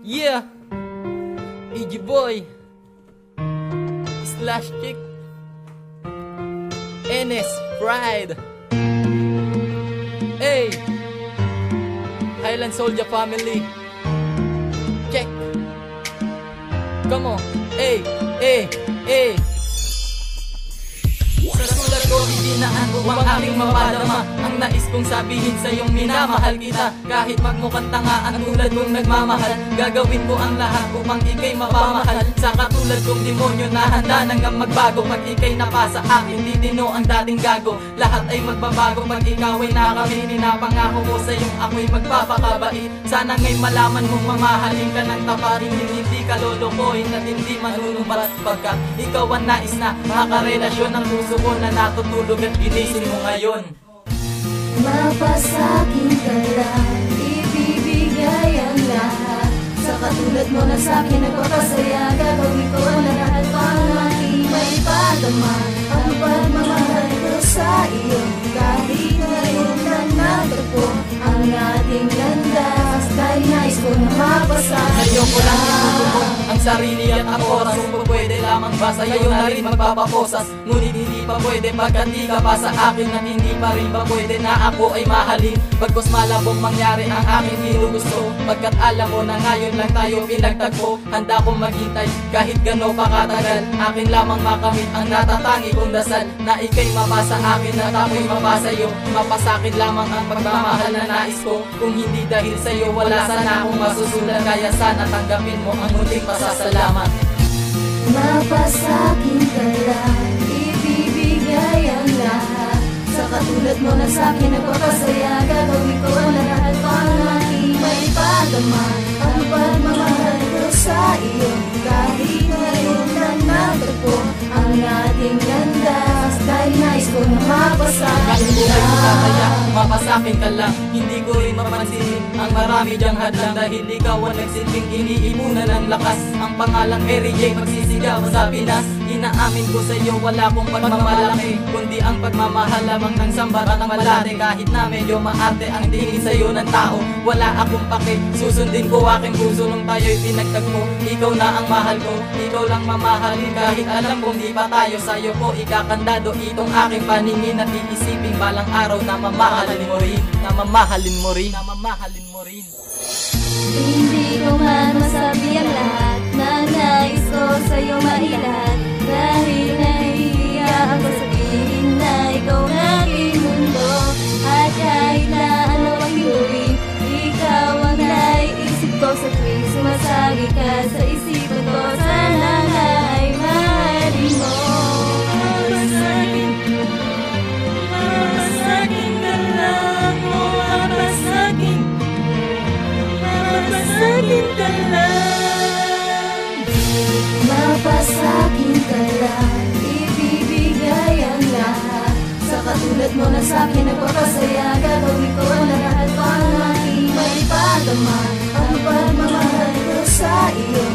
Yeah, EG Boy Slash Chick NS Pride. Hey, Highland Soldier Family. Check. Come on. Hey, hey, hey. Sa sulat ko, ibinaan ko ang aking mapadama. Ang nais kong sabihin sa iyong minamahal kita. Kahit magmukhang tanga ang tulad kong nagmamahal, gagawin ko ang lahat upang ikay mapamahal. Sa katulad kong demonyo na handa nang magbago. Pag ikay napasa akin, titino ang dating gago. Lahat ay magbabago pag ikaw ay nakamit. Pinapangako ko sa iyong ako'y magpapakabait. Sana nga'y malaman mong mamahalin ka ng taparin. Hindi ka lolokohin at hindi manunumbat. Pagkat ikaw ang nais na makarelasyon ng puso ko na natutulog at ginising mo ngayon. Mapasakin ka lang, ibibigay ang lahat. Sa katulad mo na sa'kin nagpapasaya, gagawin ko ang lahat para aking may padama. Ang pagmamahal ko sa iyo, kahit ngayon lang natagpo ang ating landas. Dahil nais ko na mapasakin ngayon ko lang inutubo ang sarili at ang oras. Kung pwede lamang ba sa'yo na rin magpapaposas. Ngunit hindi pa pwede pagkat di ka pa sa akin. At hindi pa rin ba pwede na ako ay mahalin. Bagkus malabong mangyari ang aking ginugusto. Pagkat alam mo na ngayon lang tayo pinagtagpo. Handa kong maghintay kahit gano'n pa katagal. Akin lamang makamit ang natatangi kong dasal. Na ikay mapasa akin at ako'y mapasa'yo. Mapasakin lamang ang pagmamahal na nais ko. Kung hindi dahil sa'yo wala sana akong masusulan. Kaya sana tanggapin mo ang muling pasasalamat. Mapasakin ka lang, ibibigay ang lahat. Sa katulad mo na sa'kin nagpapasaya, gagawin ko ang lahat para aking may padama. Ang pagmamahal ko sa iyo, kahit ngayon lang natagpo ang ating landas. Dahil nais ko na mapasakin ka. Mapasakin ka lang, hindi ko rin mapansinin ang marami diyang hadlang. Dahil ikaw ang nagsilbing iniipunan ng lakas. Ang pangalang Mary Jane magsisigaw sa Pinas. Inaamin ko sa iyo wala kong pagmamalaki, kundi ang pagmamahal lamang ng sambat at ang malate. Kahit na medyo maarte ang tingin sa iyo ng tao, wala akong pake, susundin ko aking puso nung tayo'y pinagtagpo. Ikaw na ang mahal ko, ikaw lang mamahalin. Kahit alam kong di pa tayo, sa'yo ko ikakandado itong aking paningin. At iisipin balang araw na mamahalin mo rin, na mamahalin mo rin, na mamahalin mo rin. Hindi ko man masabi ang lahat na nais ko sa'yo mailahat. Dahil nahihiya ako sabihin na ikaw ang aking mundo. At kahit na ano ang gawin, ikaw ang naiisip ko sa tuwing sumasagi ka sa isipan ko. Sana nga ay mahalin mo. Mapasakin ka lang, mapasakin ka lang. Mapasakin ka lang, ibibigay ang lahat. Sa katulad mo na sa'kin nagpapasaya, gagawin ko ang lahat para aking may padama. Ang pagmamahal ko sa iyo,